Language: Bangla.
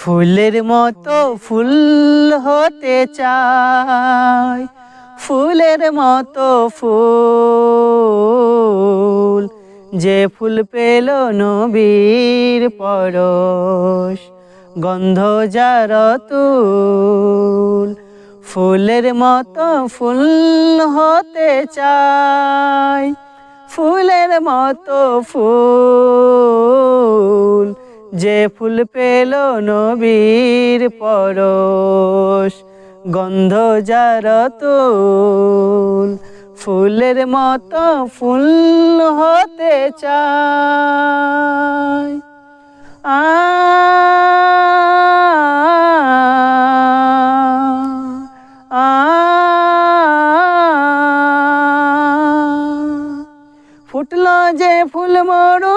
ফুলের মতো ফুল হতে চাই, ফুলের মতো ফুল, যে ফুল পেল নবীর পরশ, গন্ধ যার তুল। ফুলের মতো ফুল হতে চাই, ফুলের মতো ফুল, যে ফুল পেল নবীর পরশ, গন্ধ যার তুল। ফুলের মতো ফুল হতে চাই। ফুটলো যে ফুল মোর